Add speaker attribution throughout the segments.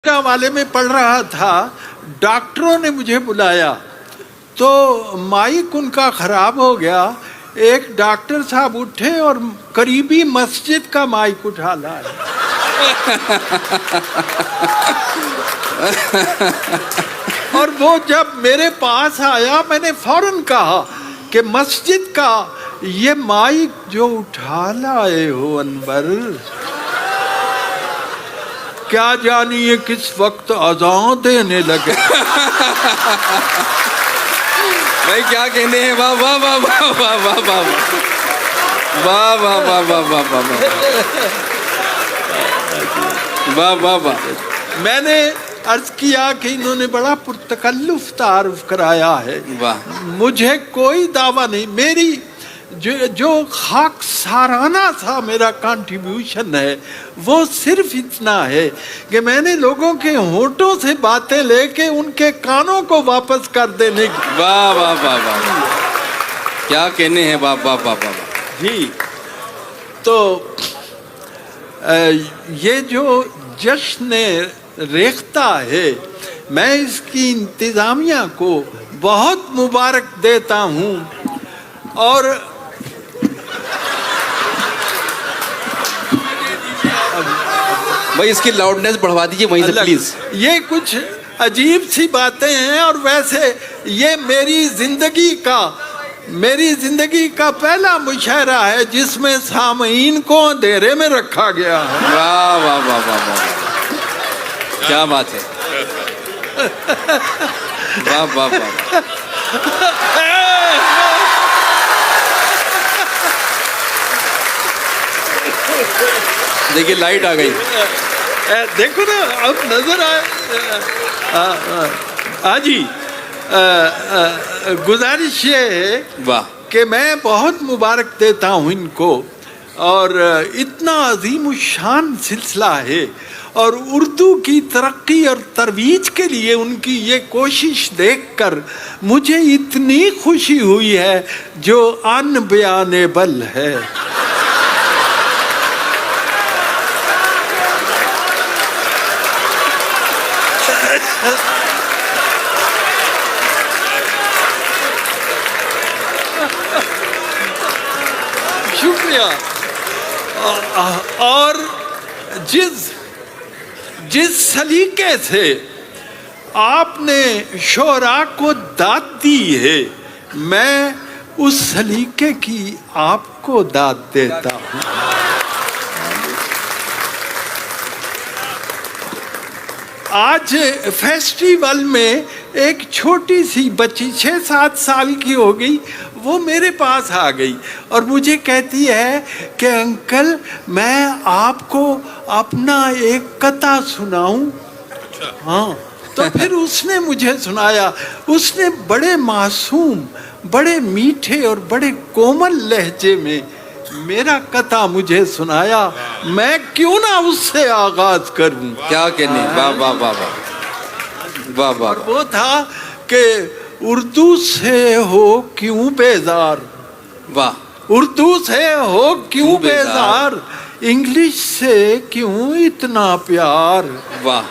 Speaker 1: والے میں پڑھ رہا تھا، ڈاکٹروں نے مجھے بلایا تو مائک ان کا خراب ہو گیا. ایک ڈاکٹر صاحب اٹھے اور قریبی مسجد کا مائک اٹھا لائے. اور وہ جب میرے پاس آیا میں نے فوراً کہا کہ مسجد کا یہ مائک جو اٹھا لائے ہو انور، کیا جانیے کس وقت اذان دینے لگے.
Speaker 2: بھائی کیا کہنے ہیں، واہ واہ واہ واہ واہ واہ واہ واہ واہ واہ واہ واہ واہ واہ واہ.
Speaker 1: میں نے عرض کیا کہ انہوں نے بڑا پرتکلف تعارف کرایا ہے. مجھے کوئی دعویٰ نہیں، میری جو خاک سارانہ سا میرا کنٹریبیوشن ہے وہ صرف اتنا ہے کہ میں نے لوگوں کے ہونٹوں سے باتیں لے کے ان کے کانوں کو واپس کر دینے کی.
Speaker 2: واہ واہ واہ واہ، کیا کہنے ہیں، واہ واہ واہ واہ.
Speaker 1: جی تو یہ جو جشن ریختہ ہے میں اس کی انتظامیہ کو بہت مبارک دیتا ہوں. اور
Speaker 2: بھائی اس کی لاؤڈنیس بڑھوا دیجیے وہیں سے پلیز.
Speaker 1: یہ کچھ عجیب سی باتیں ہیں، اور ویسے یہ میری زندگی کا پہلا مشاعرہ ہے جس میں سامعین کو اندھیرے میں رکھا گیا ہے.
Speaker 2: واہ واہ واہ واہ واہ، کیا بات ہے، واہ واہ واہ. دیکھیے لائٹ آ گئی،
Speaker 1: دیکھو نا اب نظر آئے. ہاں جی، گزارش یہ ہے
Speaker 2: واہ
Speaker 1: کہ میں بہت مبارک دیتا ہوں ان کو، اور اتنا عظیم الشان سلسلہ ہے، اور اردو کی ترقی اور ترویج کے لیے ان کی یہ کوشش دیکھ کر مجھے اتنی خوشی ہوئی ہے جو ان بیانیبل ہے. شکریہ. اور جس سلیقے سے آپ نے شعراء کو داد دی ہے میں اس سلیقے کی آپ کو داد دیتا ہوں. آج فیسٹیول میں ایک چھوٹی سی بچی 6-7 سال کی ہو گئی، وہ میرے پاس آ گئی اور مجھے کہتی ہے کہ انکل میں آپ کو اپنا ایک قطعہ سناؤں. ہاں تو پھر اس نے مجھے سنایا. اس نے بڑے معصوم، بڑے میٹھے اور بڑے کومل لہجے میں میرا قطعہ مجھے سنایا. میں کیوں نہ اس سے آغاز کروں.
Speaker 2: کیا کہنے، واہ واہ واہ واہ واہ واہ.
Speaker 1: اور وہ تھا کہ اردو سے ہو کیوں بیزار،
Speaker 2: واہ،
Speaker 1: اردو سے ہو کیوں بیزار، انگلش سے کیوں اتنا پیار،
Speaker 2: واہ،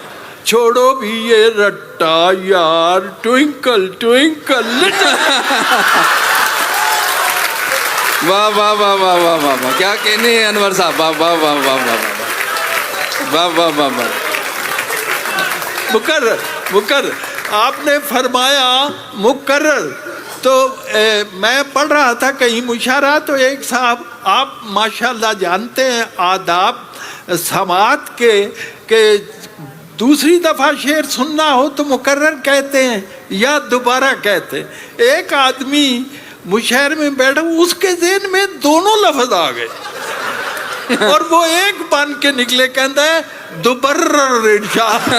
Speaker 1: چھوڑو بھی یہ رٹا یار، ٹوئنکل ٹوئنکل لٹل.
Speaker 2: واہ واہ واہ واہ واہ واہ واہ، کیا کہنے ہیں انور صاحب، واہ واہ واہ واہ واہ واہ واہ واہ واہ.
Speaker 1: مقرر آپ نے فرمایا مقرر، تو میں پڑھ رہا تھا کہیں مشاعرہ، تو ایک صاحب، آپ ماشاءاللہ جانتے ہیں آداب سماعت کے کہ دوسری دفعہ شعر سننا ہو تو مقرر کہتے ہیں یا دوبارہ کہتے ہیں. ایک آدمی مشاعرے میں بیٹھا، اس کے ذہن میں دونوں لفظ آ گئے اور وہ ایک بن کے نکلے، کہتا ہے دوبرر ارشاد.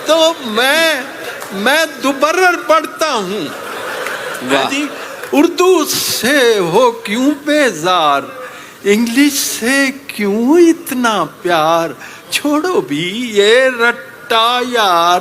Speaker 1: تو میں دوبرر پڑھتا ہوں. اردو سے ہو کیوں بیزار، انگلش سے کیوں اتنا پیار، چھوڑو بھی یہ رٹا یار،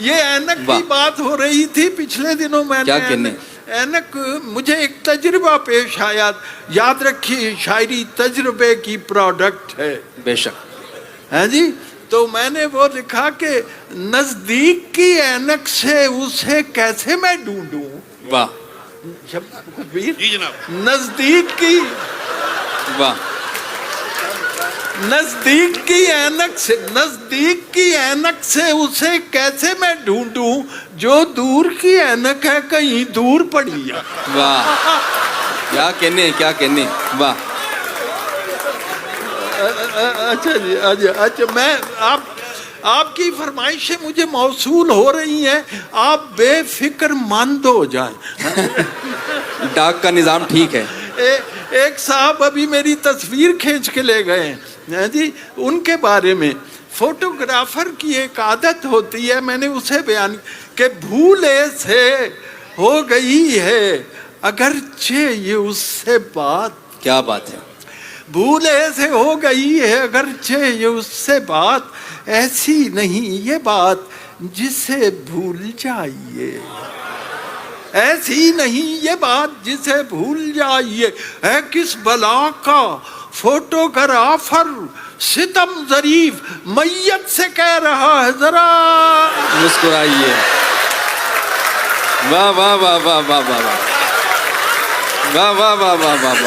Speaker 1: یہ اینک
Speaker 2: واہ۔
Speaker 1: کی بات ہو رہی تھی پچھلے دنوں میں
Speaker 2: کیا
Speaker 1: نے
Speaker 2: کہنے؟
Speaker 1: اینک مجھے ایک تجربہ پیش آیا. یاد رکھیے شاعری تجربے کی پروڈکٹ ہے.
Speaker 2: بے شک.
Speaker 1: ہاں جی. تو میں نے وہ لکھا کہ نزدیک کی اینک سے اسے کیسے میں ڈھونڈوں.
Speaker 2: واہ
Speaker 1: جی جناب. نزدیک کی
Speaker 2: واہ.
Speaker 1: نزدیک کی اینک سے اسے کیسے میں ڈھونڈوں جو دور کی اینک ہے کہیں دور پڑی ہے.
Speaker 2: واہ کیا کہنے کیا کہنے. واہ.
Speaker 1: اچھا جی. اچھا میں آپ کی فرمائشیں مجھے موصول ہو رہی ہیں. آپ بے فکر مند ہو جائیں.
Speaker 2: ڈاک کا نظام ٹھیک ہے.
Speaker 1: ایک صاحب ابھی میری تصویر کھینچ کے لے گئے ہیں جی. ان کے بارے میں فوٹوگرافر کی ایک عادت ہوتی ہے, میں نے اسے بیان کہ بھولے سے ہو گئی ہے اگرچہ یہ اس سے بات.
Speaker 2: کیا بات ہے.
Speaker 1: بھولے سے ہو گئی ہے اگرچہ یہ اس سے بات, ایسی نہیں یہ بات جسے بھول جائیے. ایسی نہیں یہ بات جسے بھول جائیے. ہے کس بلا کا فوٹوگرافر ستم ظریف میت سے کہہ رہا ہے ذرا
Speaker 2: مسکرائیے. واہ واہ واہ واہ واہ واہ واہ واہ واہ واہ واہ واہ واہ.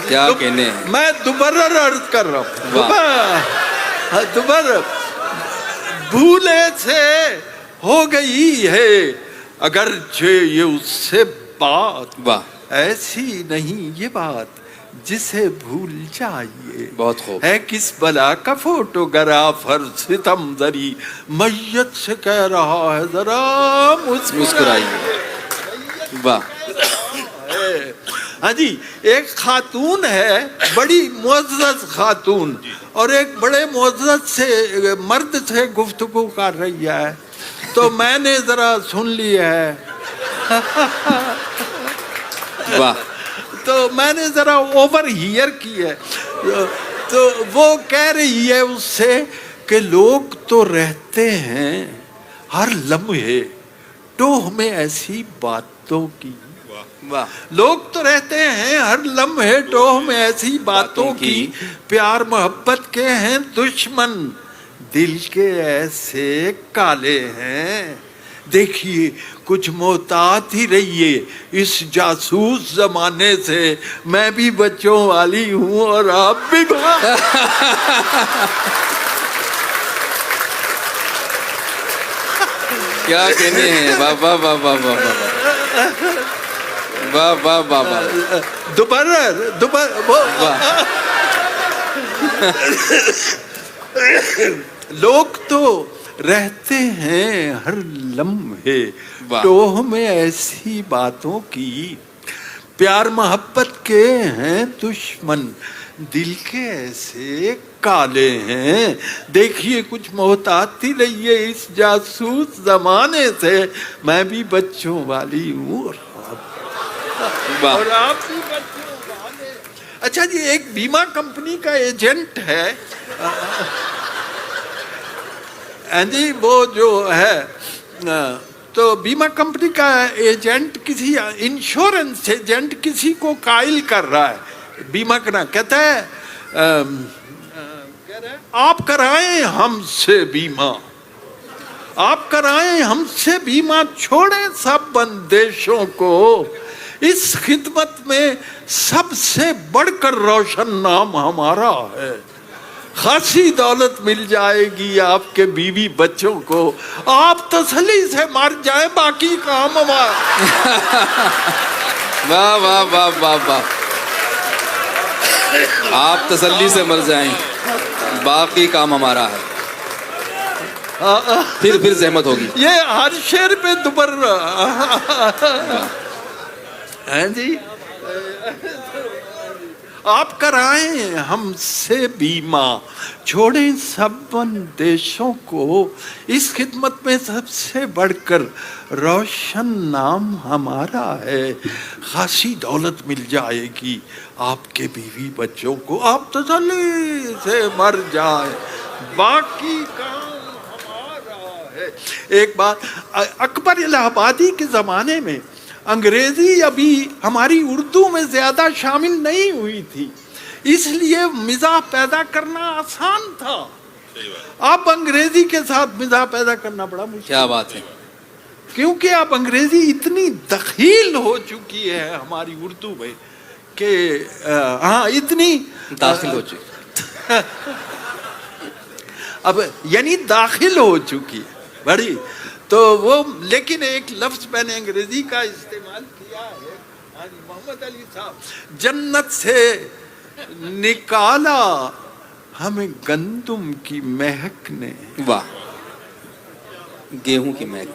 Speaker 2: کیا کہنے.
Speaker 1: میں دوبارہ عرض کر رہا ہوں. دوبارہ بھولے سے ہو گئی ہے اگرچہ یہ اس سے بات.
Speaker 2: واہ.
Speaker 1: ایسی نہیں یہ بات جسے بھول جائیے.
Speaker 2: بہت خوب.
Speaker 1: ہے کس بلا کا فوٹوگرافر ستم ذری میت سے کہہ رہا ہے ذرا
Speaker 2: مسکرائیے. واہ.
Speaker 1: ہاں جی. ایک خاتون ہے بڑی معزز خاتون, اور ایک بڑے معزز سے مرد سے گفتگو کر رہی ہے. تو میں نے ذرا سن لی ہے.
Speaker 2: واہ.
Speaker 1: تو میں نے ذرا اوور ہیئر کی ہے. تو وہ کہہ رہی ہے اس سے کہ لوگ تو رہتے ہیں ہر لمحے ٹوہ میں ایسی باتوں کی.
Speaker 2: واہ.
Speaker 1: لوگ تو رہتے ہیں ہر لمحے ٹوہ میں ایسی باتوں کی, پیار محبت کے ہیں دشمن دل کے ایسے کالے ہیں. دیکھیے کچھ محتاط ہی رہیے اس جاسوس زمانے سے, میں بھی بچوں والی ہوں اور آپ بھی.
Speaker 2: کیا کہنے ہیں. واہ واہ واہ واہ واہ واہ واہ واہ واہ واہ.
Speaker 1: دوبارہ لوگ تو رہتے ہیں ہر لمحے ٹوہ میں ایسی باتوں کی, پیار محبت کے ہیں دشمن دل کے ایسے کالے ہیں. دیکھیے کچھ محتاط ہی رہیے اس جاسوس زمانے سے, میں بھی بچوں والی ہوں اور آپ بھی بچوں والے. اچھا جی. ایک بیمہ کمپنی کا ایجنٹ ہے جی, وہ جو ہے تو بیمہ کمپنی کا ایجنٹ کسی انشورنس ایجنٹ کسی کو قائل کر رہا ہے بیمہ کرنا. کہتا ہے آپ کرائیں ہم سے بیمہ, آپ کرائیں ہم سے بیمہ, چھوڑیں سب بندشوں کو, اس خدمت میں سب سے بڑھ کر روشن نام ہمارا ہے. خاصی دولت مل جائے گی آپ کے بیوی بچوں کو, آپ تسلی سے مر جائیں باقی کام ہمارا.
Speaker 2: واہ واہ واہ واہ واہ. آپ تسلی سے مر جائیں باقی کام ہمارا ہے. پھر زحمت ہوگی.
Speaker 1: یہ ہر شعر پہ دوبارہ جی. آپ کرائیں ہم سے بیمہ، چھوڑیں سب اندیشوں کو، اس خدمت میں سب سے بڑھ کر روشن نام ہمارا ہے۔ خاصی دولت مل جائے گی آپ کے بیوی بچوں کو، آپ تسلی سے مر جائیں، باقی کام ہمارا ہے۔ ایک بات، اکبر الہ آبادی کے زمانے میں انگریزی ابھی ہماری اردو میں زیادہ شامل نہیں ہوئی تھی، اس لیے مزاح پیدا کرنا آسان تھا۔ اب انگریزی کے ساتھ مزاح پیدا کرنا بڑا مشکل،
Speaker 2: کیا بات ہے،
Speaker 1: کیونکہ اب انگریزی اتنی دخیل ہو چکی ہے ہماری اردو میں کہ اتنی
Speaker 2: داخل ہو چکی،
Speaker 1: اب یعنی داخل ہو چکی ہے بڑی، تو وہ لیکن ایک لفظ میں نے انگریزی کا استعمال کیا ہے، محمد علی صاحب، جنت سے نکالا ہمیں گندم کی مہک نے،
Speaker 2: واہ، گیہوں کی مہک،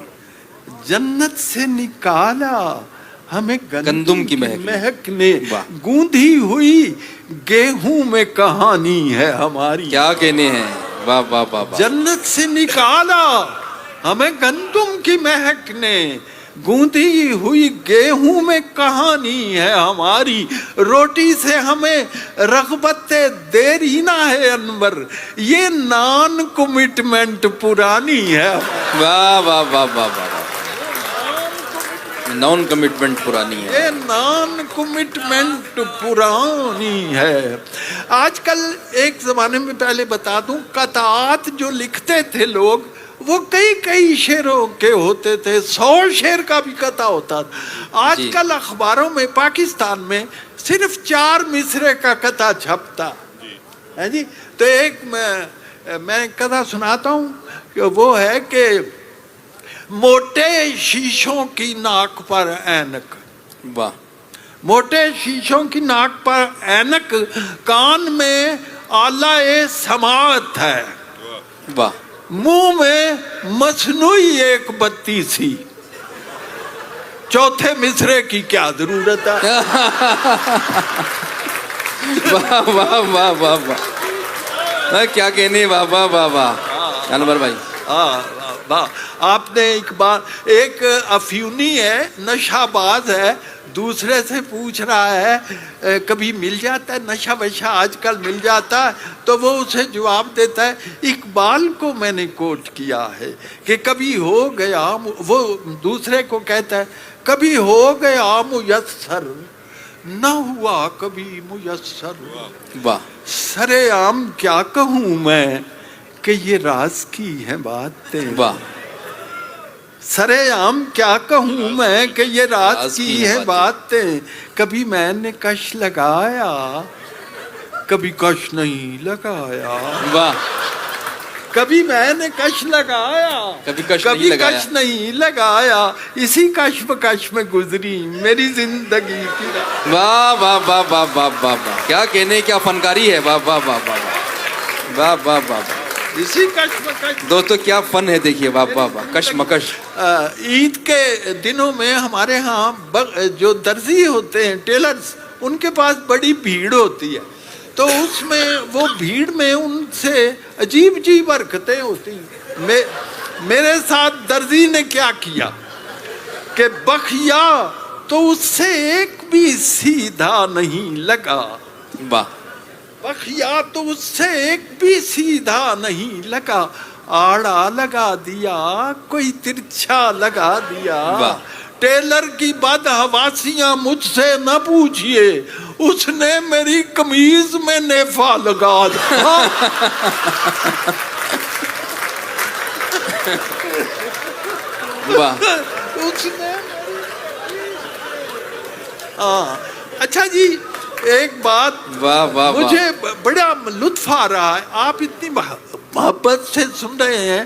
Speaker 1: جنت سے نکالا ہمیں
Speaker 2: گندم کی
Speaker 1: مہک نے،
Speaker 2: واہ،
Speaker 1: گوندھی ہوئی گیہوں میں کہانی ہے ہماری،
Speaker 2: کیا کہنے ہیں، واہ واہ واہ واہ،
Speaker 1: جنت سے نکالا ہمیں گندم کی مہک نے، گوندھی ہوئی گیہوں میں کہانی ہے ہماری، روٹی سے ہمیں رغبت دیرینہ ہے انور، یہ نان کمٹمنٹ پرانی ہے،
Speaker 2: واہ واہ واہ واہ واہ، نان کمٹمنٹ پرانی ہے،
Speaker 1: یہ نان کمٹمنٹ پرانی ہے۔ آج کل ایک زمانے میں پہلے بتا دوں، قطعات جو لکھتے تھے لوگ وہ کئی شعروں کے ہوتے تھے، 100 شعر کا بھی قطع ہوتا تھا۔ آج کل اخباروں میں پاکستان میں صرف 4 مصرے کا قطع چھپتا ہے جی۔ تو ایک میں قطع سناتا ہوں کہ وہ ہے کہ موٹے شیشوں کی ناک پر اینک،
Speaker 2: واہ،
Speaker 1: موٹے شیشوں کی ناک پر اینک، کان میں آلہ سماعت ہے،
Speaker 2: واہ،
Speaker 1: منہ میں مصنوعی ایک بتی سی، چوتھے مصرے کی کیا ضرورت ہے؟
Speaker 2: واہ واہ واہ واہ واہ، کیا کہنے، واہ واہ واہ واہ، انور بھائی،
Speaker 1: آپ نے ایک افیونی ہے، نشہ باز ہے، دوسرے سے پوچھ رہا ہے کبھی مل جاتا ہے نشہ وشہ، آج کل مل جاتا ہے، تو وہ اسے جواب دیتا ہے، اقبال کو میں نے کوٹ کیا ہے کہ کبھی ہو گیا، وہ دوسرے کو کہتا ہے کبھی ہو گیا میسر، نہ ہوا کبھی میسر،
Speaker 2: واہ،
Speaker 1: سرے عام کیا کہوں میں کہ یہ راز کی ہیں باتیں،
Speaker 2: واہ،
Speaker 1: سرے عام کیا کہوں میں کہ یہ راز کی ہیں باتیں، کبھی میں نے کش لگایا کبھی کش نہیں لگایا،
Speaker 2: واہ،
Speaker 1: کبھی میں نے کش لگایا
Speaker 2: کبھی کش
Speaker 1: نہیں لگایا، اسی کش میں گزری میری زندگی کی راہ۔
Speaker 2: واہ واہ واہ واہ واہ واہ واہ، کیا کہنے، کیا فنکاری ہے، واہ واہ واہ واہ واہ واہ واہ واہ،
Speaker 1: اسی کش
Speaker 2: دوستو کیا فن ہے، دیکھیے، واہ واہ واہ، کشمکش۔
Speaker 1: عید کے دنوں میں ہمارے ہاں جو درزی ہوتے ہیں، ٹیلرز، ان کے پاس بڑی بھیڑ ہوتی ہے، تو اس میں وہ بھیڑ میں ان سے عجیب حرکتیں ہوتی ہیں۔ میرے ساتھ درزی نے کیا کیا کہ بخیا تو اس سے ایک بھی سیدھا نہیں لگا،
Speaker 2: واہ،
Speaker 1: بخیا تو اس سے ایک بھی سیدھا نہیں لگا، آڑا لگا دیا کوئی ترچھا لگا دیا، ٹیلر کی بدحواسیاں مجھ سے نہ پوچھئے، اس نے میری قمیض میں نیفا لگا دیا۔
Speaker 2: واہ،
Speaker 1: اس نے اچھا جی، ایک بات
Speaker 2: واہ واہ،
Speaker 1: مجھے بڑا لطف آ رہا ہے، آپ اتنی محبت سے سن رہے ہیں۔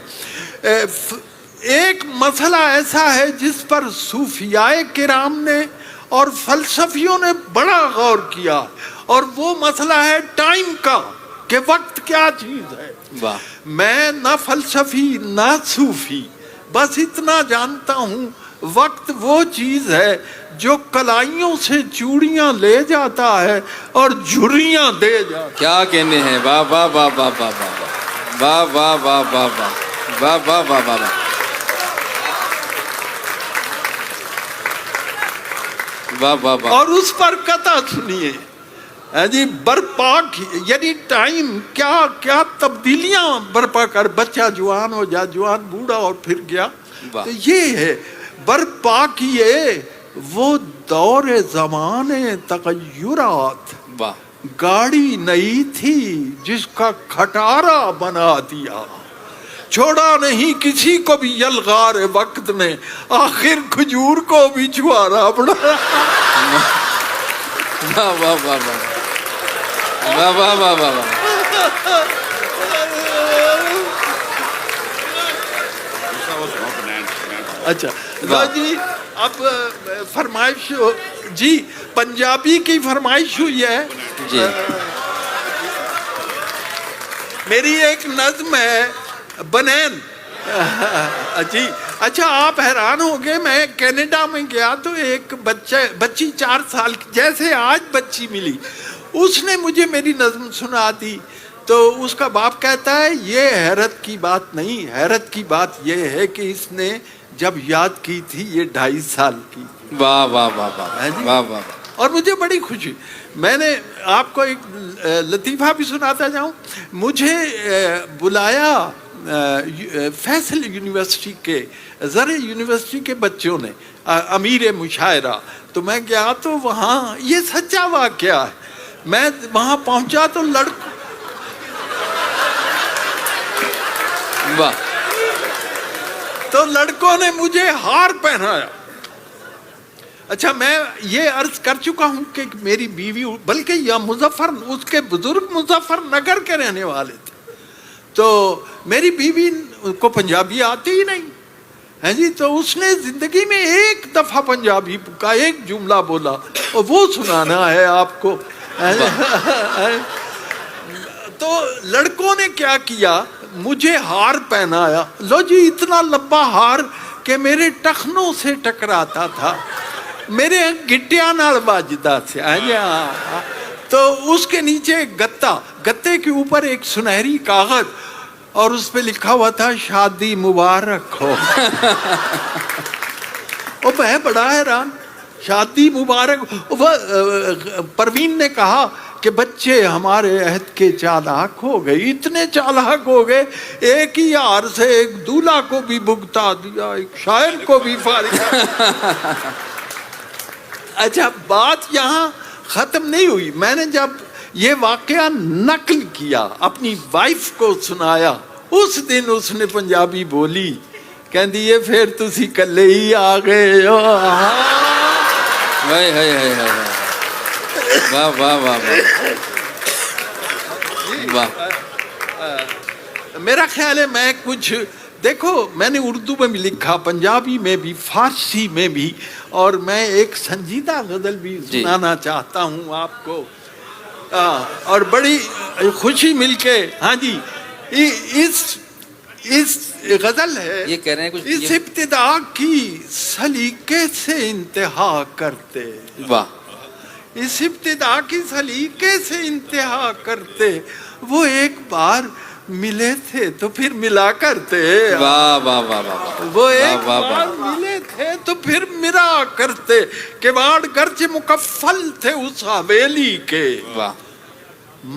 Speaker 1: ایک مسئلہ ایسا ہے جس پر صوفیاء کرام نے اور فلسفیوں نے بڑا غور کیا، اور وہ مسئلہ ہے ٹائم کا، کہ وقت کیا چیز ہے۔
Speaker 2: واہ،
Speaker 1: میں نہ فلسفی نہ صوفی، بس اتنا جانتا ہوں وقت وہ چیز ہے جو کلائیوں سے چوڑیاں لے جاتا ہے اور جھریاں دے جاتا ہے.
Speaker 2: کیا کہنے ہیں. واہ واہ واہ واہ واہ واہ واہ واہ واہ واہ واہ واہ واہ واہ واہ واہ واہ واہ.
Speaker 1: اور اس پر قطع سنیے جی. برپا کی یعنی ٹائم کیا کیا تبدیلیاں برپا کر بچہ جوان ہو جا, جوان بوڑھا اور پھر گیا.
Speaker 2: واہ.
Speaker 1: تو یہ ہے برپا کیے وہ دور زمانے تغیرات.
Speaker 2: واہ.
Speaker 1: گاڑی نئی تھی جس کا کھٹارا بنا دیا, چھوڑا نہیں کسی کو بھی یلغار وقت نے, آخر کھجور کو بھی چھوارا بنا.
Speaker 2: واہ واہ واہ واہ واہ واہ واہ واہ واہ.
Speaker 1: اچھا جی اب فرمائش جی پنجابی کی فرمائش ہوئی ہے
Speaker 2: جی.
Speaker 1: میری ایک نظم ہے بنین جی. اچھا آپ حیران ہو گئے, میں کینیڈا میں گیا تو ایک بچی 4 سال کی جیسے آج بچی ملی, اس نے مجھے میری نظم سنا دی. تو اس کا باپ کہتا ہے یہ حیرت کی بات نہیں, حیرت کی بات یہ ہے کہ اس نے جب یاد کی تھی یہ 2.5 سال کی.
Speaker 2: واہ واہ واہ واہ واہ واہ.
Speaker 1: اور مجھے بڑی خوشی. میں نے آپ کو ایک لطیفہ بھی سناتا جاؤں. مجھے بلایا فیصل یونیورسٹی کے زر یونیورسٹی کے بچوں نے, امیر مشاعرہ. تو میں گیا تو وہاں یہ سچا واقعہ ہے. میں وہاں پہنچا تو لڑکوں نے مجھے ہار پہنایا. اچھا میں یہ عرض کر چکا ہوں کہ میری بیوی بلکہ یا مظفر اس کے بزرگ مظفر نگر کے رہنے والے تھے. تو میری بیوی کو پنجابی آتی ہی نہیں ہے جی. تو اس نے زندگی میں ایک دفعہ پنجابی کا ایک جملہ بولا اور وہ سنانا ہے آپ کو. تو لڑکوں نے کیا کیا, مجھے ہار پہنایا. لو جی اتنا لمبا ہار کہ میرے ٹخنوں سے ٹکراتا تھا, میرے گٹیاں نال باجدا سے. تو اس کے نیچے گتا, گتے کے اوپر ایک سنہری کاغذ اور اس پہ لکھا ہوا تھا شادی مبارک ہو. اور میں بڑا حیران, شادی مبارک. پروین نے کہا کہ بچے ہمارے عہد کے چالاک ہو گئے, اتنے چالاک ہو گئے ایک ہی ہار سے ایک دولہا کو بھی بھگتا دیا, ایک شاعر کو بھی فارغ. اچھا بات یہاں ختم نہیں ہوئی. میں نے جب یہ واقعہ نقل کیا اپنی وائف کو سنایا, اس دن اس نے پنجابی بولی, کہندی یہ پھر تسی کلے ہی آ گئے ہو.
Speaker 2: واہ واہ واہ واہ.
Speaker 1: میرا خیال ہے میں کچھ دیکھو میں نے اردو میں بھی لکھا, پنجابی میں بھی, فارسی میں بھی, اور میں ایک سنجیدہ غزل بھی سنانا چاہتا ہوں آپ کو. اور بڑی خوشی مل کے ہاں جی اس غزل ہے,
Speaker 2: یہ کہہ رہے ہیں کچھ
Speaker 1: اس ابتدا کی سلیقے سے انتہا کرتے.
Speaker 2: واہ.
Speaker 1: اس ابتدا کی سلیقے سے انتہا کرتے, وہ ایک بار ملے تھے تو پھر ملا کرتے.
Speaker 2: واہ واہ واہ واہ.
Speaker 1: وہ ایک بار ملے تھے تو پھر ملا کرتے, کہ واڑ گرچہ مکفل تھے اس حویلی کے.
Speaker 2: واہ.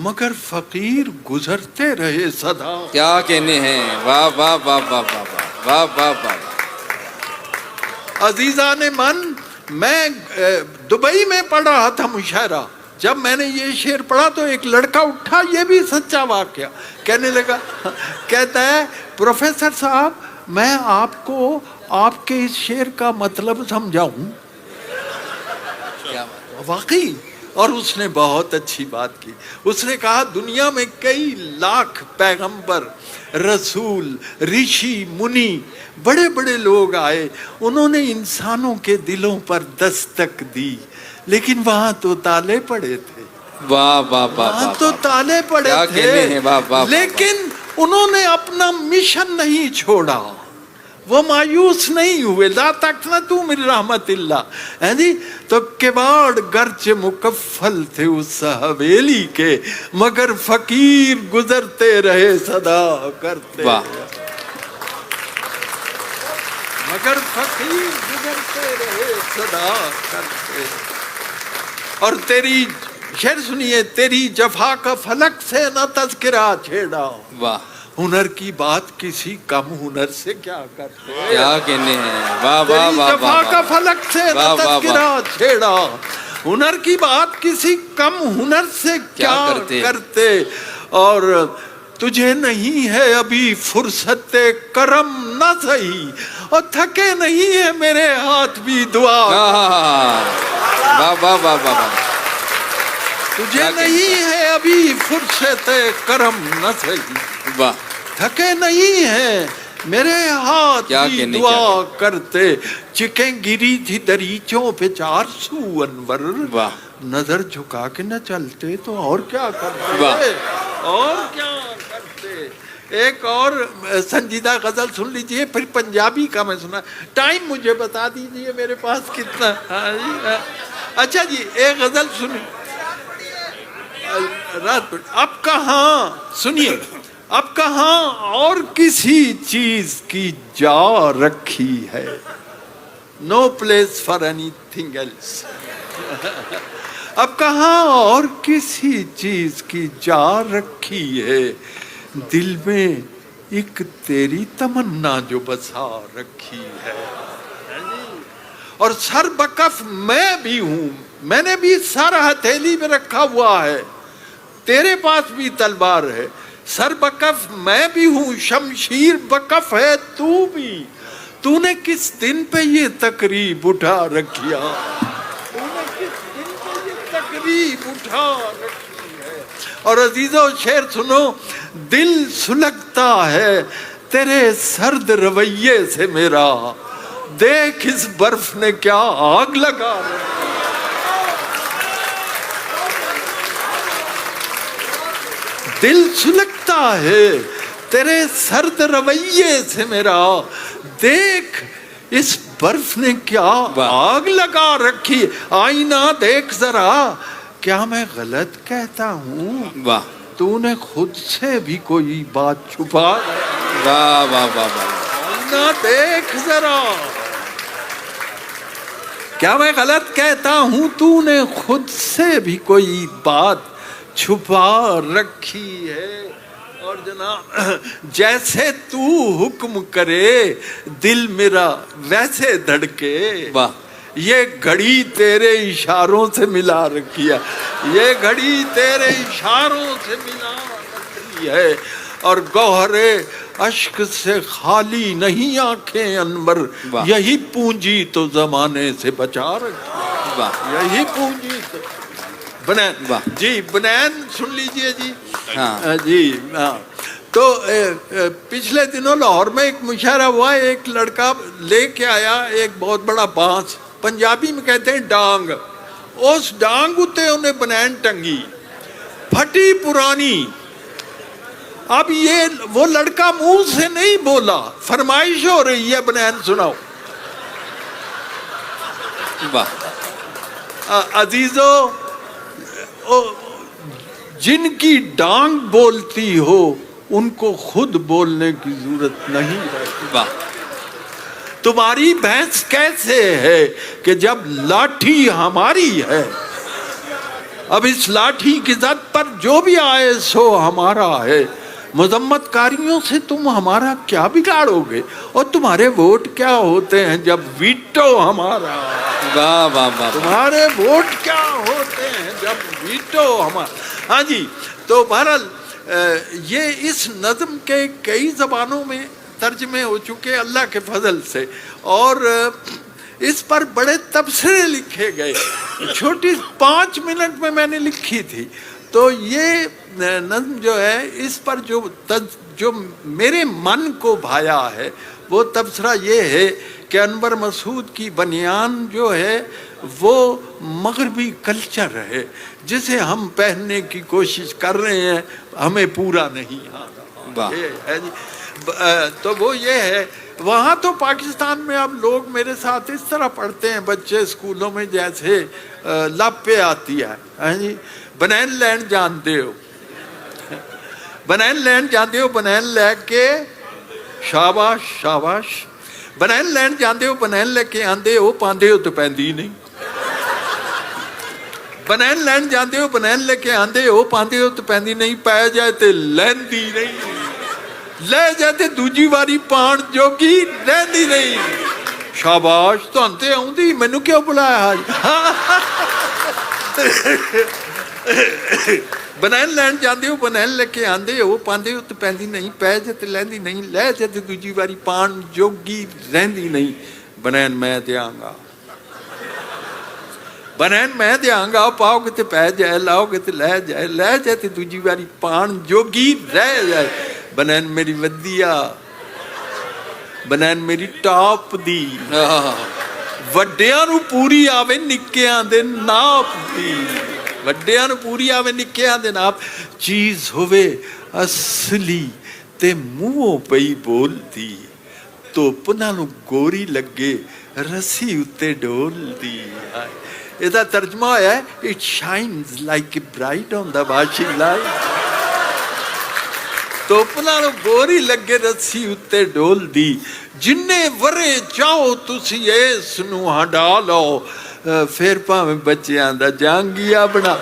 Speaker 1: مگر فقیر گزرتے رہے صدا.
Speaker 2: کیا کہنے ہیں. واہ واہ واہ واہ واہ واہ واہ واہ.
Speaker 1: عزیزان من, میں دبئی میں پڑھ رہا تھا مشاعرہ. جب میں نے یہ شعر پڑھا تو ایک لڑکا اٹھا, یہ بھی سچا واقعہ, کہنے لگا, کہتا ہے پروفیسر صاحب میں آپ کو آپ کے اس شعر کا مطلب سمجھاؤں. واقعی. اور اس نے بہت اچھی بات کی. اس نے کہا دنیا میں کئی لاکھ پیغمبر, رسول, رشی, منی, بڑے بڑے لوگ آئے, انہوں نے انسانوں کے دلوں پر دستک دی, لیکن وہاں تو تالے پڑے تھے.
Speaker 2: واہ واہ واہ.
Speaker 1: وہاں تو تالے پڑے تھے, لیکن انہوں نے اپنا مشن نہیں چھوڑا. وہ مایوس نہیں ہوئے. لا تقنطوا من رحمت اللہ. جی تو کباڑ گرچہ مکفل تھے اس حویلی کے مگر فقیر گزرتے رہے صدا کرتے. مگر فقیر گزرتے رہے صدا کرتے. اور تیری شعر سنیے, تیری جفا کا فلک سے نہ تذکرہ چھیڑا.
Speaker 2: واہ,
Speaker 1: ہنر کی بات کسی کم ہنر سے کیا کرتے.
Speaker 2: کیا کہنے ہیں. واہ واہ
Speaker 1: تیری
Speaker 2: واہ
Speaker 1: جفا
Speaker 2: واہ.
Speaker 1: کا فلک سے نہ تذکرہ چھیڑا. ہنر کی بات کسی کم ہنر سے کیا کرتے. اور تجھے نہیں ہے ابھی فرصت کرم نہ سہی اور تھکے نہیں ہے میرے ہاتھ بھی دعا.
Speaker 2: واہ واہ واہ واہ.
Speaker 1: تجھے نہیں ہے ابھی فرصت کرم نہ سہی,
Speaker 2: واہ,
Speaker 1: تھکے نہیں ہے میرے ہاتھ بھی دعا کرتے. چکیں گری تھی دریچوں پہ 400 انور,
Speaker 2: واہ,
Speaker 1: نظر جھکا کے نہ چلتے تو اور کیا کرتے. اور کیا کرتے. ایک اور سنجیدہ غزل سن لیجئے, پھر پنجابی کا میں سنا. ٹائم مجھے بتا دیجئے میرے پاس کتنا. اچھا جی, ایک غزل سنی. اب کہاں سنیے, اب کہاں اور کسی چیز کی جا رکھی ہے. No place for anything else. اب کہاں اور کسی چیز کی جا رکھی ہے. دل میں ایک تیری تمنا جو بسا رکھی ہے. اور سر بکف میں بھی ہوں, میں نے بھی سر ہتھیلی میں رکھا ہوا ہے. تیرے پاس بھی تلوار ہے. سر بکف میں بھی ہوں, شمشیر بکف ہے تو بھی. تو نے کس دن پہ یہ تقریب اٹھا رکھیا. تو نے کس دن پہ یہ تقریب اٹھا رکھی ہے. اور عزیزو شعر سنو. دل سلگتا ہے تیرے سرد رویے سے میرا, دیکھ اس برف نے کیا آگ لگا رکھی. دل سلگتا ہے تیرے سرد رویے سے میرا, دیکھ اس برف نے کیا آگ لگا رکھی. آئینہ دیکھ ذرا, کیا میں غلط کہتا ہوں.
Speaker 2: واہ,
Speaker 1: تو نے خود سے بھی کوئی بات چھپا.
Speaker 2: واہ واہ واہ واہ.
Speaker 1: آئینہ دیکھ ذرا, کیا میں غلط کہتا ہوں. تو نے خود سے بھی کوئی بات چھپا رکھی ہے. اور جناب جیسے تو حکم کرے دل میرا ویسے دھڑکے.
Speaker 2: واہ,
Speaker 1: یہ گھڑی تیرے اشاروں سے ملا رکھی ہے. یہ گھڑی تیرے اشاروں سے ملا رکھی ہے. اور گوہرے اشک سے خالی نہیں آنکھیں انور, یہی پونجی تو زمانے سے بچا رکھی.
Speaker 2: واہ,
Speaker 1: یہی پونجی تو بنین. جی بنین سن لیجئے جی. جی ہاں. تو پچھلے دنوں لاہور میں ایک مشاعرہ ہوا. ایک لڑکا لے کے آیا ایک بہت بڑا بانس, پنجابی میں کہتے ہیں ڈانگ. اس ڈانگ اتے انہیں بنین ٹنگی, پھٹی پرانی. اب یہ وہ لڑکا منہ سے نہیں بولا, فرمائش ہو رہی ہے بنین سناؤ. عزیزو, جن کی ڈانگ بولتی ہو ان کو خود بولنے کی ضرورت نہیں ہے. تمہاری بحث کیسے ہے کہ جب لاٹھی ہماری ہے. اب اس لاٹھی کی زد پر جو بھی آئے سو ہمارا ہے. مذمت کاریوں سے تم ہمارا کیا بگاڑو گے, اور تمہارے ووٹ کیا ہوتے ہیں جب ویٹو ہمارا.
Speaker 2: واہ واہ واہ.
Speaker 1: تمہارے ووٹ کیا ہوتے ہیں جب ویٹو ہمارا. ہاں جی, تو بہرحال یہ اس نظم کے کئی زبانوں میں ترجمے ہو چکے اللہ کے فضل سے, اور اس پر بڑے تبصرے لکھے گئے. چھوٹی 5 منٹ میں نے لکھی تھی. تو یہ نظم جو ہے اس پر جو میرے من کو بھایا ہے وہ تبصرہ یہ ہے کہ انور مسعود کی بنیان جو ہے وہ مغربی کلچر ہے جسے ہم پہننے کی کوشش کر رہے ہیں, ہمیں پورا نہیں آتا. تو وہ یہ ہے وہاں تو پاکستان میں اب لوگ میرے ساتھ اس طرح پڑھتے ہیں بچے اسکولوں میں جیسے لب پہ آتی ہے. ہاں جی, بنین لینڈ جانتے ہو, بنین لینڈ جانتے ہو, بنین لے کے شاباش شاباش, بنین لینڈ جانتے ہو, بنین لے کے آندے ہو, پاندے ہو تو پیندی نہیں. بنین لینڈ جانتے ہو, بنین لے کے آندے ہو, پاندے ہو تو پیندی نہیں, پی جائے تے لیندی نہیں, لے جائے تے دوجی واری پان جوگی لیندی نہیں. شاباش, تہن تے آؤندی, مینوں کیوں بلایا بنین لینڈ جاندے ہو, بنین لے کے آندے ہو, پاندے ہو تو پیندی نہیں, پی جائے تے لیندی نہیں, لے جائے تے دوجی واری پان جوگی رہندی نہیں. بنین میں دیاں گا, بنین میں دیاں گا, پاؤ گے تے پی جائے, لاؤ گے تے لے جائے, لے جائے تے دوجی واری پان جوگی رہ جائے. بنین میری ودیا, بنین میری ٹاپ دی, وڈیاں نو پوری آوے نکیاں دے ناپ دی, وڈیاں نو پوری آوے نکیاں دے ناپ. چیز ہووے اصلی تے منہوں پئی بول دی, ਧੁੱਪ ਨਾਲੋਂ ਗੋਰੀ ਲੱਗੇ ਰੱਸੀ ਉੱਤੇ ਡੋਲਦੀ. ਇਹਦਾ ਤਰਜਮਾ ਹੋਇਆ ਹੈ, it shines like a bright on the washing light. ਧੁੱਪ ਨਾਲੋਂ ਗੋਰੀ ਲੱਗੇ ਰੱਸੀ ਉੱਤੇ ਡੋਲਦੀ, ਜਿੰਨੇ ਵਰੇ ਚਾਹੋ ਤੁਸੀਂ ਇਸ ਨੂੰ ਹੰਡਾ ਲਓ, ਫਿਰ ਭਾਵੇਂ ਬੱਚਿਆਂ ਦਾ ਜਾਂਗੀਆ ਬਣਾ.